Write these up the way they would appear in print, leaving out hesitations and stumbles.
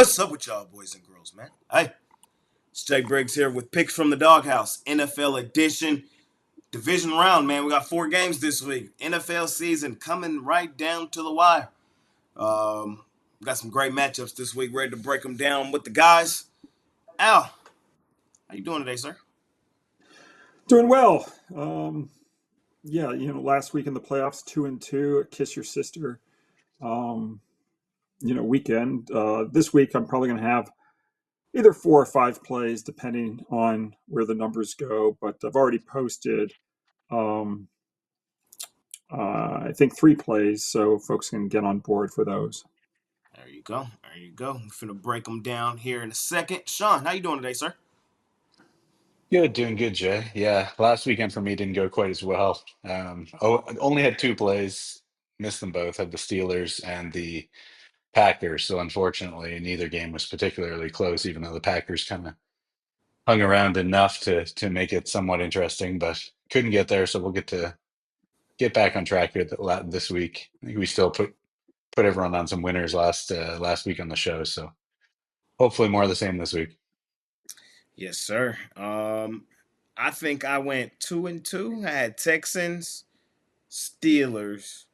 What's up with y'all boys and girls, man? Hey, it's Jay Briggs here with picks from the DawgHouse, NFL edition, division round, man. We got 4 games this week. NFL season coming right down to the wire. We got some great matchups this week, ready to break them down with the guys. Al, how you doing today, sir? Doing well. Yeah, last week in the playoffs, 2-2, kiss your sister. Weekend. This week, I'm probably going to have either 4 or 5 plays, depending on where the numbers go. But I've already posted, um, I think, 3 plays, so folks can get on board for those. There you go. There you go. We're finna break them down here in a second. Sean, how you doing today, sir? Good, doing good, Jay. Yeah, last weekend for me didn't go quite as well. I only had 2 plays, missed them both. Had the Steelers and the Packers. So unfortunately, neither game was particularly close, even though the Packers kind of hung around enough to make it somewhat interesting, but couldn't get there. So we'll get back on track here this week. I think we still put everyone on some winners last week on the show. So hopefully more of the same this week. Yes, sir. I think I went 2-2. I had Texans, Steelers,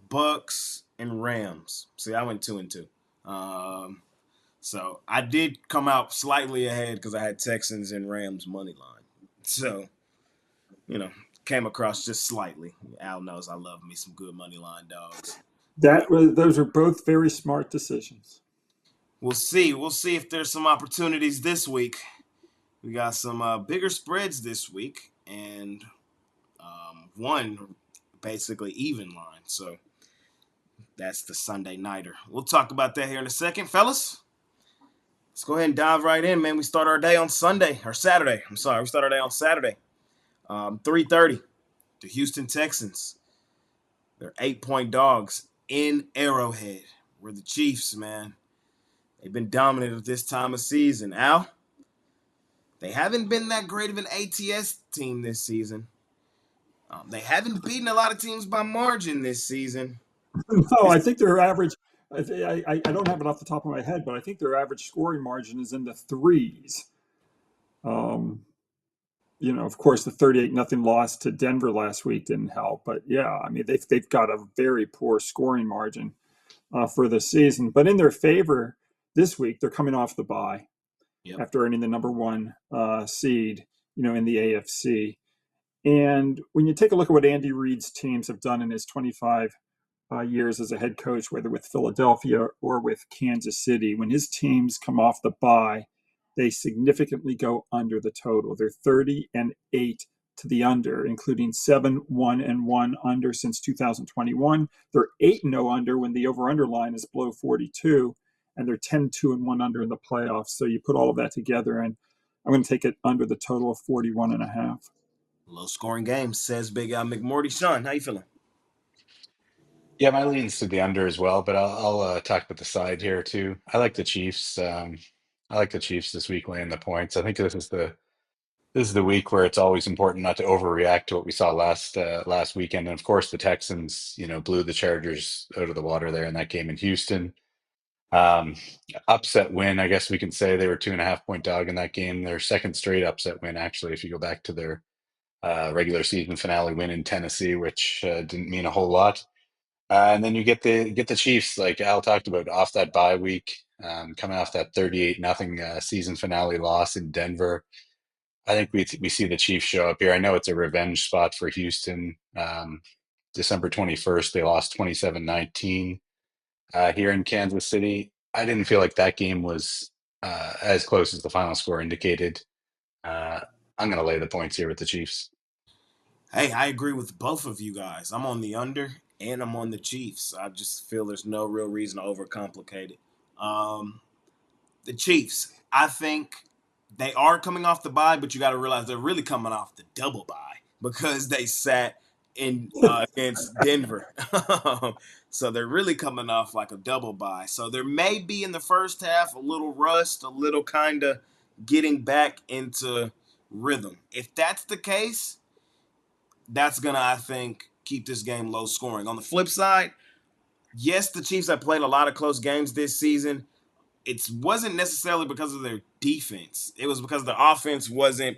Bucks, and Rams. See, I went 2-2. So I did come out slightly ahead because I had Texans and Rams money line. So, came across just slightly. Al knows I love me some good money line dogs. Those are both very smart decisions. We'll see. We'll see if there's some opportunities this week. We got some bigger spreads this week, and one basically even line. So that's the Sunday nighter. We'll talk about that here in a second, fellas. Let's go ahead and dive right in, man. We start our day on Saturday. We start our day on Saturday. 3:30. The Houston Texans. They're 8-point dogs in Arrowhead. We're the Chiefs, man. They've been dominant at this time of season. Al, they haven't been that great of an ATS team this season. They haven't beaten a lot of teams by margin this season. No, I think their average. I don't have it off the top of my head, but I think their average scoring margin is in the 3s. Of course, the 38-0 loss to Denver last week didn't help, but yeah, I mean they've got a very poor scoring margin for the season. But in their favor this week, they're coming off the bye after earning the number 1 seed, in the AFC. And when you take a look at what Andy Reid's teams have done in his 25 years as a head coach, whether with Philadelphia or with Kansas City, when his teams come off the bye, they significantly go under the total. They're 30-8 to the under, including 7-1-1 under since 2021. They're 8-0 under when the over-under line is below 42, and they're 10-2-1 under in the playoffs. So you put all of that together, and I'm going to take it under the total of 41.5. Low scoring game, says Big Al McMorty. Sean, how you feeling? Yeah, my lean's to the under as well, but I'll talk about the side here too. I like the Chiefs. I like the Chiefs this week laying the points. I think this is the week where it's always important not to overreact to what we saw last weekend. And of course, the Texans, blew the Chargers out of the water there in that game in Houston. Um, Upset win, I guess we can say. They were 2.5-point dog in that game. Their second straight upset win, actually, if you go back to their regular season finale win in Tennessee, which didn't mean a whole lot. And then you get the Chiefs, like Al talked about, off that bye week, coming off that 38-0 season finale loss in Denver. I think we see the Chiefs show up here. I know it's a revenge spot for Houston. December 21st, they lost 27-19 here in Kansas City. I didn't feel like that game was as close as the final score indicated. I'm going to lay the points here with the Chiefs. Hey, I agree with both of you guys. I'm on the under and I'm on the Chiefs. I just feel there's no real reason to overcomplicate it. The Chiefs, I think they are coming off the bye, but you got to realize they're really coming off the double bye because they sat in against Denver. So they're really coming off like a double bye. So there may be in the first half a little rust, a little kind of getting back into rhythm. If that's the case, that's going to, I think, keep this game low scoring. On the flip side, yes, the Chiefs have played a lot of close games this season. it wasn't necessarily because of their defense. It was because the offense wasn't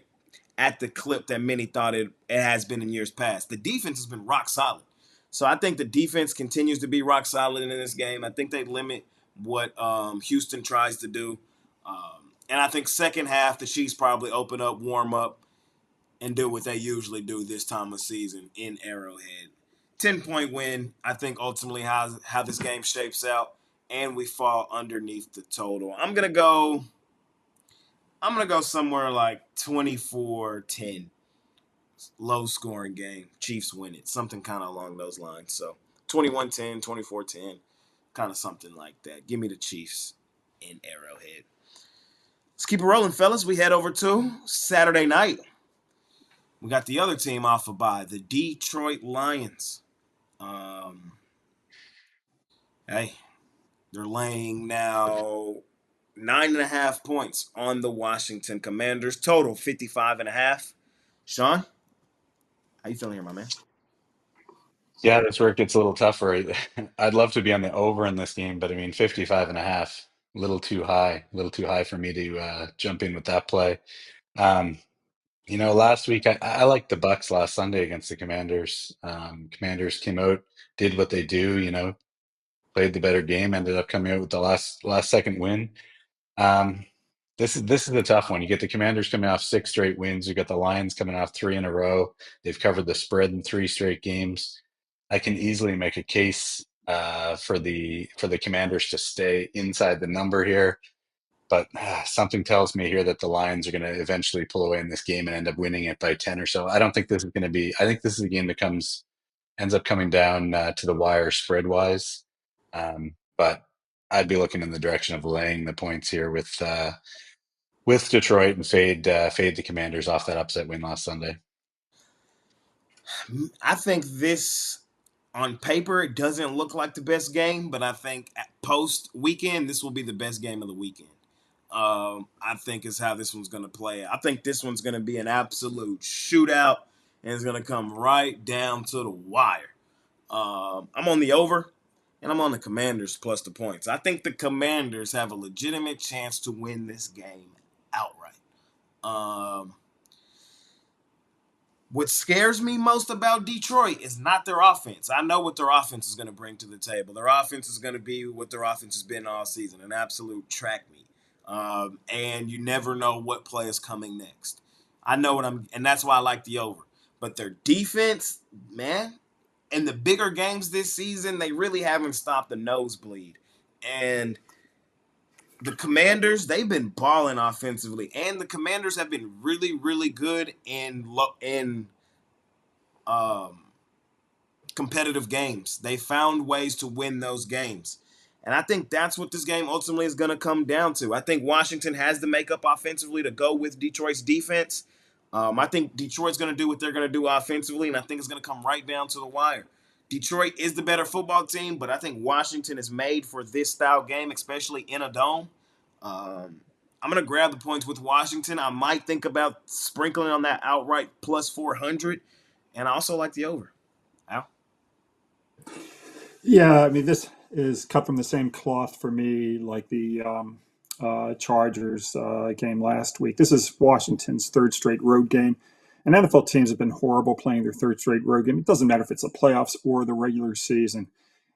at the clip that many thought it has been in years past. The defense has been rock solid. So I think the defense continues to be rock solid in this game. I think they limit what Houston tries to do. And I think second half, the Chiefs probably open up, warm up, and do what they usually do this time of season in Arrowhead. 10-point win, I think ultimately how this game shapes out, and we fall underneath the total. I'm gonna go somewhere like 24-10. Low scoring game. Chiefs win it. Something kind of along those lines. So 21-10, 24-10, kind of something like that. Give me the Chiefs in Arrowhead. Let's keep it rolling, fellas. We head over to Saturday night. We got the other team off a bye, the Detroit Lions. Hey, they're laying now 9.5 points on the Washington Commanders. Total 55.5. Sean, how you feeling here, my man? Yeah, that's where it gets a little tougher. I'd love to be on the over in this game, but I mean, 55.5, a little too high for me to jump in with that play. Um, last week I liked the Bucks last Sunday against the Commanders. Commanders came out, did what they do, played the better game, ended up coming out with the last second win. Um, this is a tough one. You get the Commanders coming off 6 straight wins. You got the Lions coming off three in a row. They've covered the spread in 3 straight games. I can easily make a case for the Commanders to stay inside the number here, but something tells me here that the Lions are going to eventually pull away in this game and end up winning it by 10 or so. I don't think this is going to be. I think this is a game that ends up coming down to the wire spread wise. But I'd be looking in the direction of laying the points here with Detroit and fade the Commanders off that upset win last Sunday. I think this, on paper, it doesn't look like the best game, but I think post weekend, this will be the best game of the weekend. I think is how this one's going to play. I think this one's going to be an absolute shootout, and it's going to come right down to the wire. I'm on the over, and I'm on the Commanders plus the points. I think the Commanders have a legitimate chance to win this game outright. What scares me most about Detroit is not their offense. I know what their offense is going to bring to the table. Their offense is going to be what their offense has been all season, an absolute track meet. And you never know what play is coming next. I know and that's why I like the over. But their defense, man, in the bigger games this season, they really haven't stopped the nosebleed. And the Commanders, they've been balling offensively, and the Commanders have been really, really good in competitive games. They found ways to win those games. And I think that's what this game ultimately is going to come down to. I think Washington has the makeup offensively to go with Detroit's defense. I think Detroit's going to do what they're going to do offensively, and I think it's going to come right down to the wire. Detroit is the better football team, but I think Washington is made for this style game, especially in a dome. I'm going to grab the points with Washington. I might think about sprinkling on that outright plus 400, and I also like the over. Al? Yeah, I mean, this is cut from the same cloth for me, like the Chargers game last week. This is Washington's third straight road game. And NFL teams have been horrible playing their third straight road game. It doesn't matter if it's the playoffs or the regular season.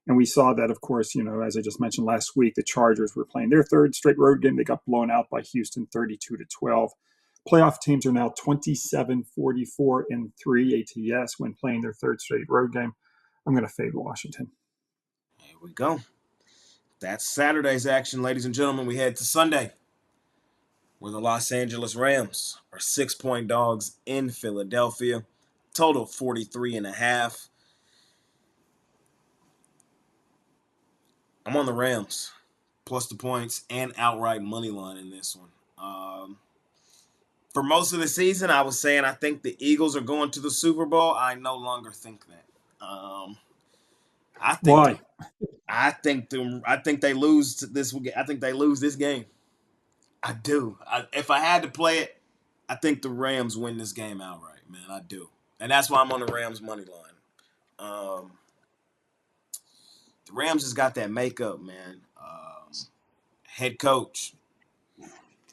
And we saw that, of course, as I just mentioned last week, the Chargers were playing their third straight road game. They got blown out by Houston 32-12. Playoff teams are now 27-44-3 ATS when playing their third straight road game. I'm going to fade Washington. Here we go. That's Saturday's action, ladies and gentlemen. We head to Sunday, where the Los Angeles Rams are 6-point dogs in Philadelphia. Total 43.5. I'm on the Rams, plus the points and outright money line in this one. For most of the season, I was saying I think the Eagles are going to the Super Bowl. I no longer think that. I think Why? I think they lose this. I think they lose this game. I do. If I had to play it, I think the Rams win this game outright, man. I do, and that's why I'm on the Rams money line. The Rams has got that makeup, man. head coach,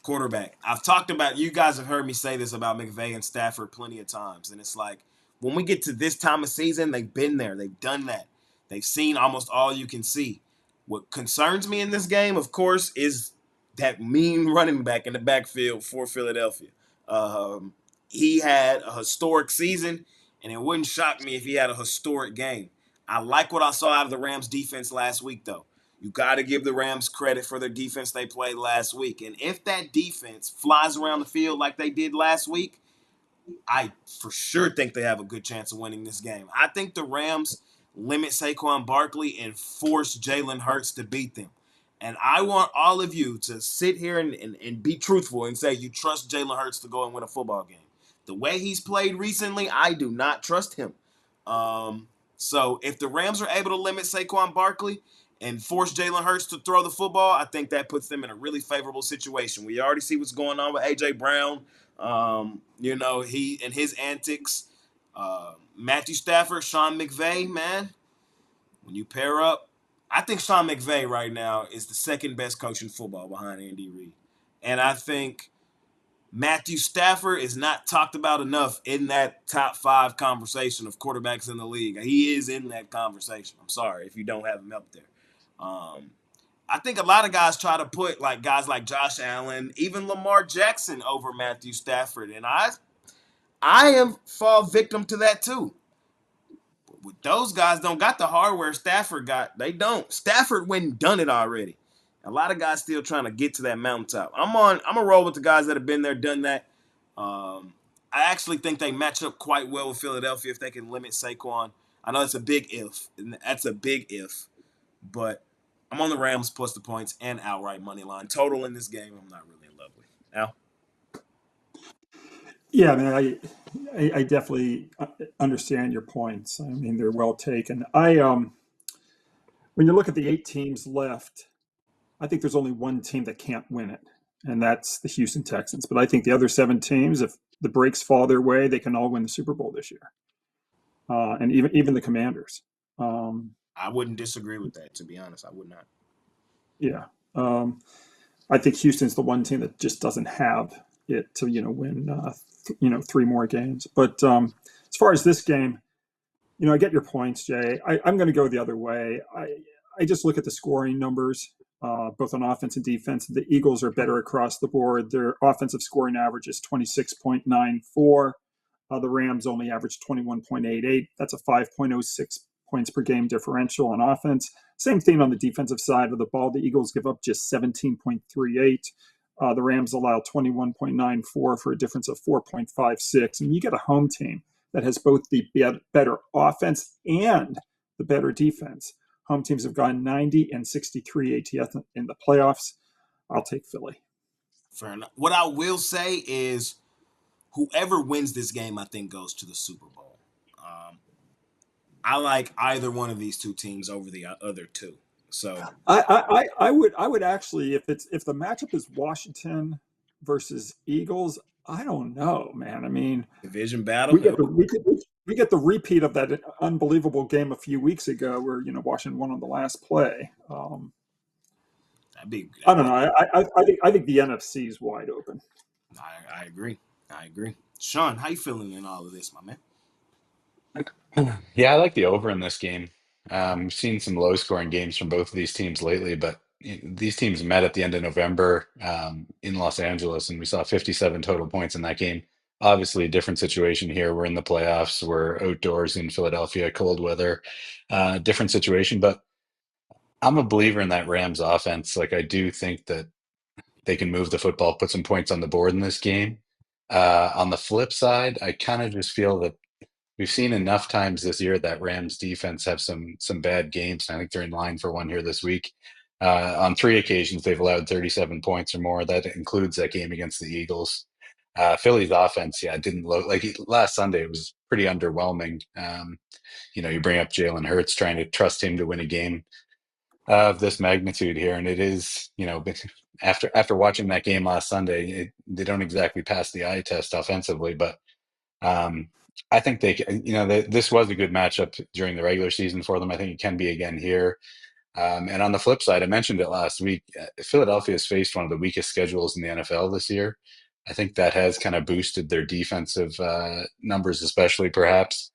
quarterback. I've talked about, you guys have heard me say this about McVay and Stafford plenty of times, and it's like when we get to this time of season, they've been there, they've done that, they've seen almost all you can see. What concerns me in this game, of course, is that mean running back in the backfield for Philadelphia. He had a historic season, and it wouldn't shock me if he had a historic game. I like what I saw out of the Rams defense last week, though. You got to give the Rams credit for their defense they played last week. And if that defense flies around the field like they did last week, I for sure think they have a good chance of winning this game. I think the Rams limit Saquon Barkley and force Jalen Hurts to beat them. And I want all of you to sit here and be truthful and say you trust Jalen Hurts to go and win a football game. The way he's played recently, I do not trust him. So if the Rams are able to limit Saquon Barkley and force Jalen Hurts to throw the football, I think that puts them in a really favorable situation. We already see what's going on with A.J. Brown. He and his antics. Matthew Stafford, Sean McVay, man, when you pair up, I think Sean McVay right now is the second best coach in football behind Andy Reid. And I think Matthew Stafford is not talked about enough in that top 5 conversation of quarterbacks in the league. He is in that conversation. I'm sorry if you don't have him up there. I think a lot of guys try to put like guys like Josh Allen, even Lamar Jackson over Matthew Stafford, and I am fall victim to that too. But those guys don't got the hardware Stafford got. They don't. Stafford went and done it already. A lot of guys still trying to get to that mountaintop. I'm gonna roll with the guys that have been there, done that. I actually think they match up quite well with Philadelphia if they can limit Saquon. I know it's a big if, and that's a big if, but I'm on the Rams plus the points and outright money line. Total in this game, I'm not really in love with. Al? Yeah, I mean, I definitely understand your points. I mean, they're well taken. When you look at the 8 teams left, I think there's only one team that can't win it, and that's the Houston Texans. But I think the other 7 teams, if the breaks fall their way, they can all win the Super Bowl this year, and even the Commanders. I wouldn't disagree with that, to be honest. I would not. Yeah. I think Houston's the one team that just doesn't have it to, win, 3 more games. But as far as this game, I get your points, Jay. I'm going to go the other way. I just look at the scoring numbers, both on offense and defense. The Eagles are better across the board. Their offensive scoring average is 26.94. The Rams only average 21.88. That's a 5.06 points per game differential on offense. Same thing on the defensive side of the ball. The Eagles give up just 17.38. The Rams allow 21.94 for a difference of 4.56. And you get a home team that has both the better offense and the better defense. Home teams have gone 90 and 63 ATS in the playoffs. I'll take Philly. Fair enough. What I will say is whoever wins this game, I think, goes to the Super Bowl. I like either one of these 2 teams over the other 2. So I would actually, if the matchup is Washington versus Eagles, I don't know, man. I mean, division battle. We get the repeat of that unbelievable game a few weeks ago where Washington won on the last play. I don't know. I think the NFC is wide open. I agree. Sean, how you feeling in all of this, my man? Yeah, I like the over in this game. We've seen some low-scoring games from both of these teams lately, but these teams met at the end of November in Los Angeles, and we saw 57 total points in that game. Obviously, a different situation here. We're in the playoffs. We're outdoors in Philadelphia, cold weather, different situation. But I'm a believer in that Rams offense. Like, I do think that they can move the football, put some points on the board in this game. On the flip side, I kind of just feel that we've seen enough times this year that Rams defense have some bad games. And I think they're in line for one here this week. On 3 occasions, they've allowed 37 points or more. That includes that game against the Eagles. Philly's offense, didn't look like last Sunday. It was pretty underwhelming. You bring up Jalen Hurts, trying to trust him to win a game of this magnitude here, and it is, after watching that game last Sunday, they don't exactly pass the eye test offensively, but. I think they, this was a good matchup during the regular season for them. I think it can be again here. And on the flip side, I mentioned it last week. Philadelphia has faced one of the weakest schedules in the NFL this year. I think that has kind of boosted their defensive numbers, especially perhaps.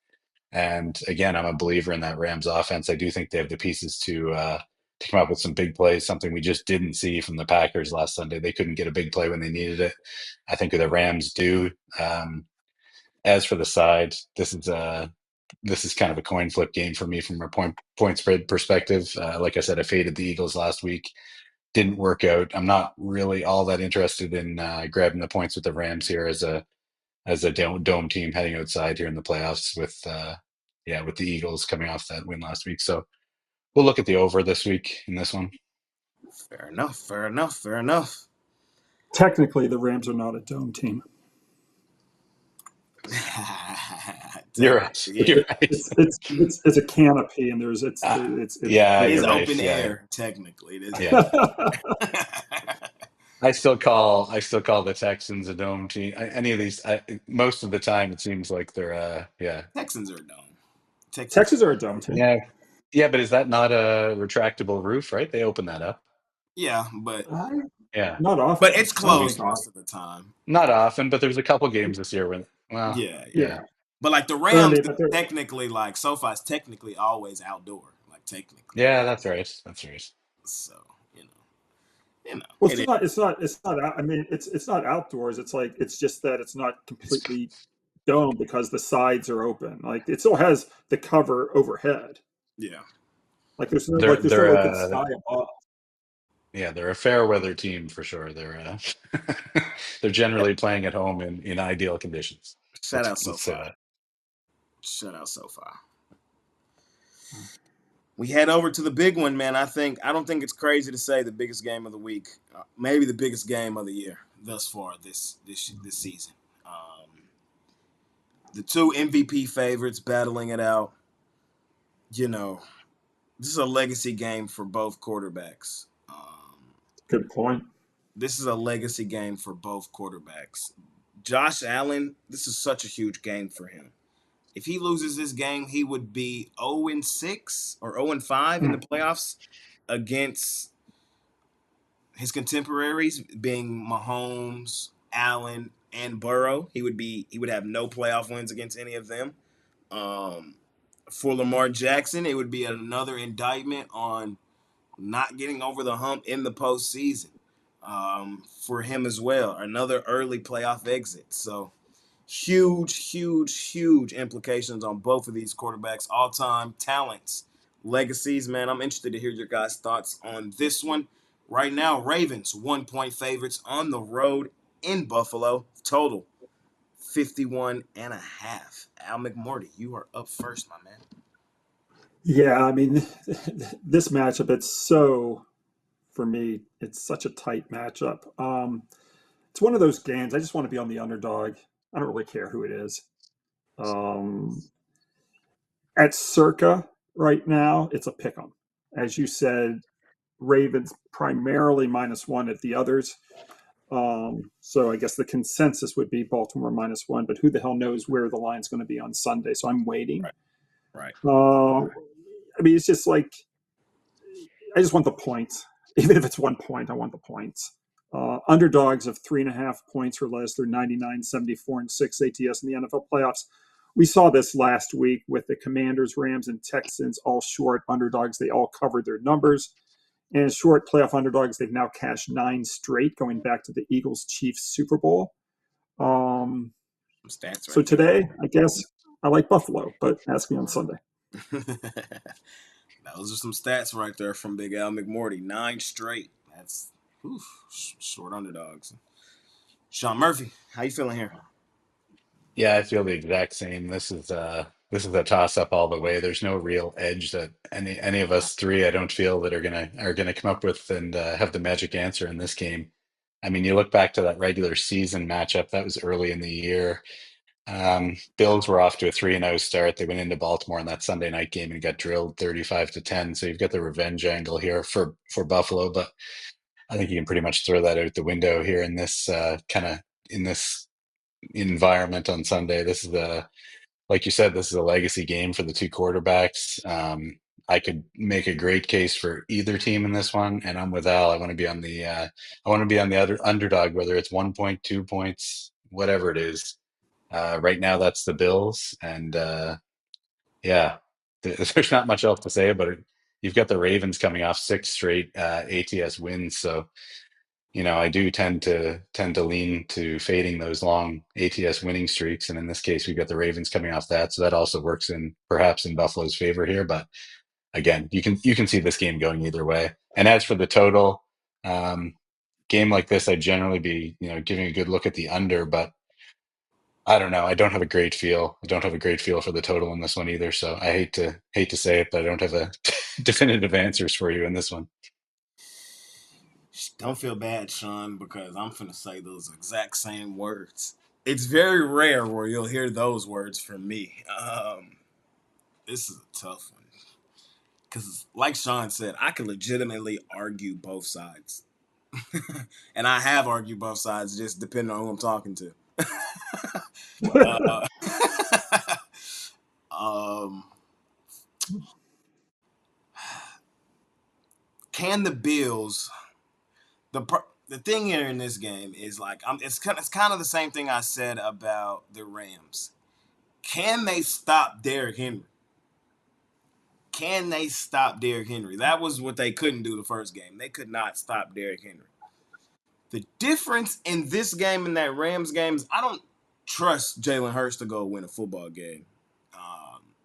And again, I'm a believer in that Rams offense. I do think they have the pieces to come up with some big plays, something we just didn't see from the Packers last Sunday. They couldn't get a big play when they needed it. I think the Rams do. As for the side, this is kind of a coin flip game for me from a point spread perspective. Like I said, I faded the Eagles last week. Didn't work out. I'm not really all that interested in grabbing the points with the Rams here as a dome team heading outside here in the playoffs with with the Eagles coming off that win last week. So we'll look at the over this week in this one. Fair enough. Fair enough. Fair enough. Technically, the Rams are not a dome team. You're right. Yeah. You're right. It's a canopy, and there's Yeah, It is you're right. open Yeah. air, technically. It is. Yeah. I still call the Texans a dome team. Any of these, most of the time, it seems like they're Texans are dome. Texans are a dome team. yeah. But is that not a retractable roof? Right? They open that up. Yeah, but Yeah, Not often. but it's closed most of the time. not often, but there's a couple games this year when Yeah. But like the But I Rams, mean, technically, like SoFi's technically always outdoor, like technically. yeah, that's right. That's right. So well, it it's not. I mean, it's not outdoors. It's just that it's not completely dome because the sides are open. Like it still has the cover overhead. yeah. Like there's no They're open sky above. yeah, they're a fair weather team for sure. They're they're generally playing at home in ideal conditions. Shout out Let's say SoFi. that. Shout out SoFi. We head over to the big one, man. I don't think it's crazy to say the biggest game of the week, maybe the biggest game of the year thus far this season. The two MVP favorites battling it out. You know, this is a legacy game for both quarterbacks. Good point. This is a legacy game for both quarterbacks. Josh Allen, this is such a huge game for him. If he loses this game, he would be 0-6 or 0-5 in the playoffs against his contemporaries, being Mahomes, Allen, and Burrow. He would have no playoff wins against any of them. For Lamar Jackson, it would be another indictment on not getting over the hump in the postseason. For him as well, another early playoff exit. So huge implications on both of these quarterbacks, all-time talents, legacies. Man, I'm interested to hear your guys' thoughts on this one. Right now, Ravens 1-point favorites on the road in Buffalo. Total 51.5. Al McMorty, you are up first, my man. Yeah, I mean, this matchup, for me, it's such a tight matchup. It's one of those games, I just want to be on the underdog. I don't really care who it is. At Circa right now, it's a pick 'em. As you said, Ravens primarily -1 at the others. So I guess the consensus would be Baltimore -1, but who the hell knows where the line's going to be on Sunday. So I'm waiting. Right. I mean, it's just like, I just want the points. Even if it's 1 point, I want the points. Underdogs of 3.5 points or less, they're 99, 74, and 6 ATS in the NFL playoffs. We saw this last week with the Commanders, Rams, and Texans, all short underdogs. They all covered their numbers. And short playoff underdogs, they've now cashed 9 straight, going back to the Eagles-Chiefs Super Bowl. So today, I guess I like Buffalo, but ask me on Sunday. Those are some stats right there from Big Al McMorty. 9 straight. That's short underdogs. Sean Murphy, how you feeling here? Yeah, I feel the exact same. This is a toss up all the way. There's no real edge that any of us three, I don't feel, that are gonna come up with and have the magic answer in this game. I mean, you look back to that regular season matchup, that was early in the year. Bills were off to a 3-0 start. They went into Baltimore in that Sunday night game and got drilled 35-10. So you've got the revenge angle here for Buffalo, but I think you can pretty much throw that out the window here in this in this environment on Sunday. This is like you said, this is a legacy game for the two quarterbacks. I could make a great case for either team in this one, and I'm with Al. I want to be on the other underdog, whether it's 1 point, 2 points, whatever it is. Right now, that's the Bills, and yeah, there's not much else to say about it. You've got the Ravens coming off 6 straight ATS wins, so I do tend to lean to fading those long ATS winning streaks, and in this case, we've got the Ravens coming off that, so that also works in perhaps in Buffalo's favor here. But again, you can see this game going either way. And as for the total, game like this, I'd generally be giving a good look at the under, but I don't know. I don't have a great feel. I don't have a great feel for the total in this one either. So I hate to say it, but I don't have a definitive answers for you in this one. Don't feel bad, Sean, because I'm finna say those exact same words. It's very rare where you'll hear those words from me. This is a tough one. Because, like Sean said, I can legitimately argue both sides. And I have argued both sides, just depending on who I'm talking to. uh, um, can the Bills? The thing here in this game is like it's kind of the same thing I said about the Rams. Can they stop Derrick Henry? Can they stop Derrick Henry? That was what they couldn't do the first game. They could not stop Derrick Henry. The difference in this game and that Rams game is I don't trust Jalen Hurts to go win a football game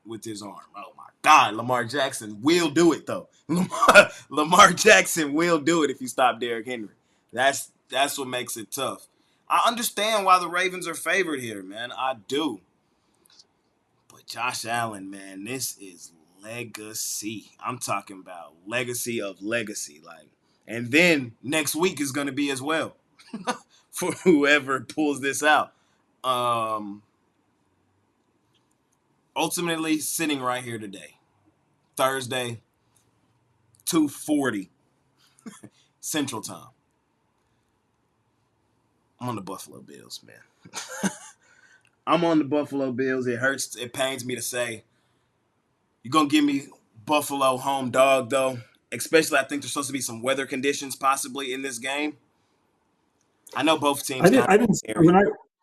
with his arm. Oh, my God. Lamar Jackson will do it, though. Lamar Jackson will do it if you stop Derrick Henry. That's what makes it tough. I understand why the Ravens are favored here, man. I do. But Josh Allen, man, this is legacy. I'm talking about legacy of legacy. And then next week is going to be as well for whoever pulls this out. Ultimately, sitting right here today, Thursday, 2:40 Central Time. I'm on the Buffalo Bills, man. I'm on the Buffalo Bills. It hurts. It pains me to say. You're going to give me Buffalo home dog, though. Especially, I think there's supposed to be some weather conditions possibly in this game. I know both teams I didn't scary.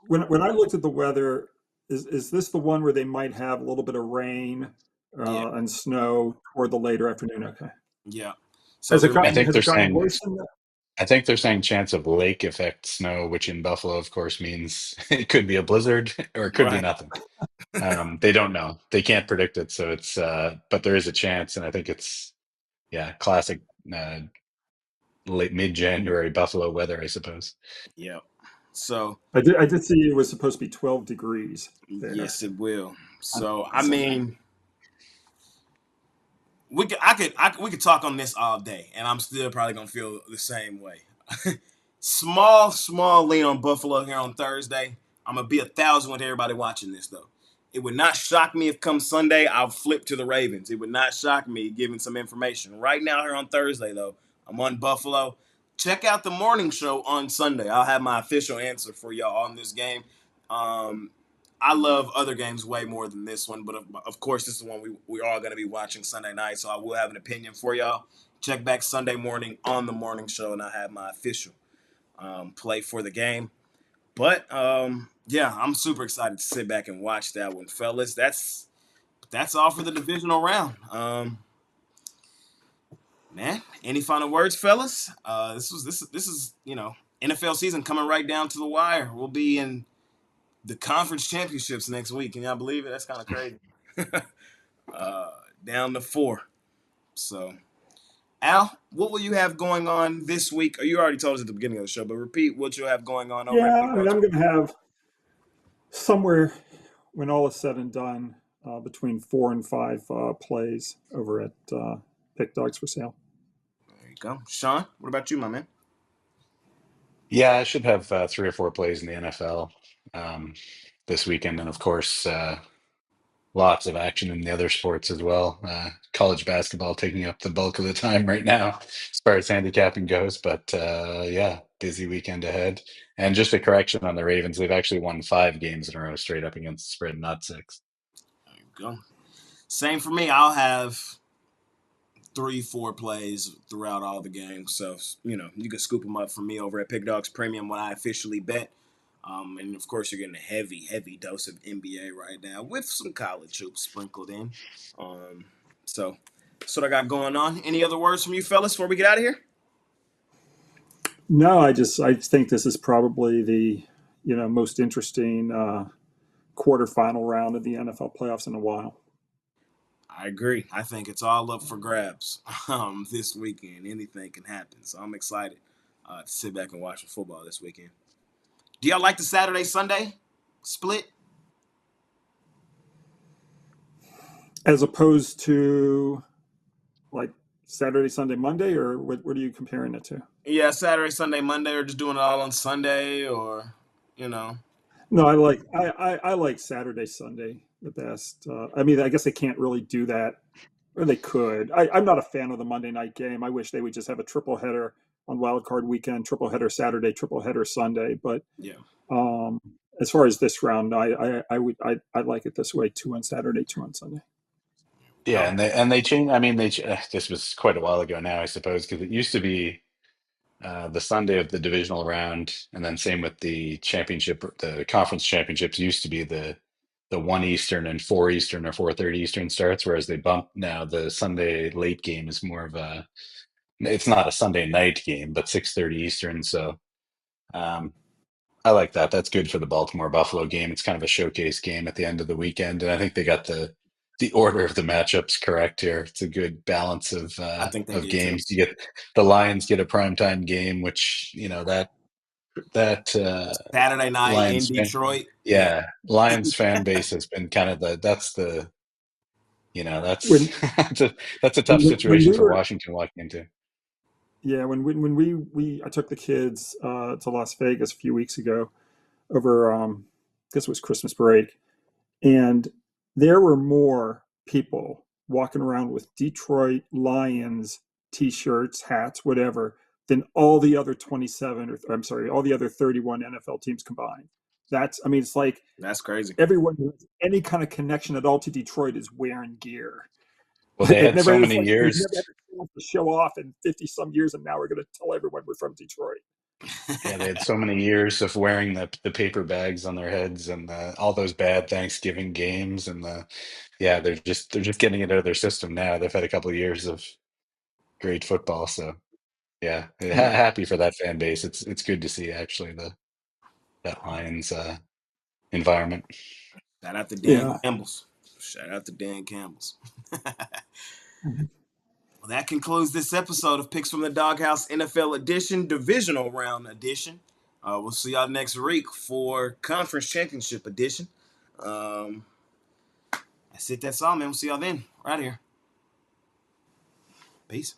when I looked at the weather, is this the one where they might have a little bit of rain Yeah, and snow toward the later afternoon? Okay. yeah. So Has it the I gotten think has they're it gotten saying worse than that? I think they're saying chance of lake effect snow, which in Buffalo, of course, means it could be a blizzard or it could be right. nothing. They don't know. They can't predict it. So it's, but there is a chance. And I think it's, yeah, classic uh, late mid-January Buffalo weather, I suppose. Yeah. So I did see it was supposed to be 12 degrees there yes, it will. on So I Sunday. mean, we could talk on this all day, and I'm still probably gonna feel the same way. small lean on Buffalo here on Thursday. I'm gonna be 1,000 with everybody watching this though. It would not shock me if come Sunday I'll flip to the Ravens. It would not shock me given some information. Right now here on Thursday though, I'm on Buffalo. Check out the morning show on Sunday. I'll have my official answer for y'all on this game. Um, I love other games way more than this one, but of course, this is one we're all going to be watching Sunday night, so I will have an opinion for y'all. Check back Sunday morning on the morning show, and I have my official play for the game. But yeah, I'm super excited to sit back and watch that one, fellas. That's all for the divisional round. Man, any final words, fellas? This is NFL season coming right down to the wire. We'll be in the conference championships next week. Can y'all believe it? That's kind of crazy. uh, Down to 4. So, Al, what will you have going on this week? Or you already told us at the beginning of the show, but repeat what you'll have going on over at Yeah, Pick I mean, Dawgz. I'm going to have somewhere when all is said and done between 4 and 5 plays over at Pick Dawgz for sale. There you go. Sean, what about you, my man? Yeah, I should have 3 or 4 plays in the NFL um, this weekend. And of course, lots of action in the other sports as well. College basketball taking up the bulk of the time right now, as far as handicapping goes. But yeah, busy weekend ahead. And just a correction on the Ravens, they've actually won 5 games in a row straight up against the spread, not 6. There you go. Same for me. I'll have 3-4 plays throughout all the games. So, you can scoop them up from me over at Pick Dawgz Premium when I officially bet. And, of course, you're getting a heavy, heavy dose of NBA right now with some college hoops sprinkled in. So that's what I got going on. Any other words from you fellas before we get out of here? No, I think this is probably the most interesting quarterfinal round of the NFL playoffs in a while. I agree. I think it's all up for grabs this weekend. Anything can happen. So I'm excited to sit back and watch some football this weekend. Do y'all like the Saturday-Sunday split? As opposed to like Saturday, Sunday, Monday, or what are you comparing it to? Yeah, Saturday, Sunday, Monday, or just doing it all on Sunday, or. No, I like Saturday, Sunday the best. I mean, I guess they can't really do that, or they could. I'm not a fan of the Monday night game. I wish they would just have a triple header on Wild Card Weekend, triple header Saturday, triple header Sunday. But Yeah. As far as this round, I like it this way: 2 on Saturday, 2 on Sunday. Yeah, and they changed. I mean, this was quite a while ago now, I suppose, because it used to be the Sunday of the divisional round, and then same with the championship. The conference championships used to be the 1 Eastern and 4 Eastern or 4:30 Eastern starts, whereas they bumped now the Sunday late game is more of a. It's not a Sunday night game, but 6:30 Eastern. So um, I like that. That's good for the Baltimore Buffalo game. It's kind of a showcase game at the end of the weekend, and I think they got the order of the matchups correct here. It's a good balance I think they of did too. games. You get the Lions get a primetime game, which that Saturday night in Lions fan, Detroit. Yeah. yeah, Lions fan base has been kind of that's When that's a tough when situation we for were Washington walking into. yeah when we I took the kids to Las Vegas a few weeks ago over I guess it was Christmas break, and there were more people walking around with Detroit Lions t-shirts, hats, whatever, than all the other 27 or I'm sorry, all the other 31 NFL teams combined. I mean, it's like That's crazy. everyone who has any kind of connection at all to Detroit is wearing gear. Well, they They've had never, so it's many like they've years. never had a chance to show off in 50 some years, and now we're going to tell everyone we're from Detroit. Yeah, they had so many years of wearing the paper bags on their heads and all those bad Thanksgiving games and yeah, they're just getting it out of their system now. They've had a couple of years of great football, so yeah, Yeah. happy for that fan base. It's good to see actually that Lions environment. Shout out to Dan Yeah. Campbell's. Shout out to Dan Campbell's. Mhm. Well, that concludes this episode of Picks from the DawgHouse NFL Edition, Divisional Round Edition. We'll see y'all next week for Conference Championship Edition. That's it. That's all, man. We'll see y'all then. Right here. Peace.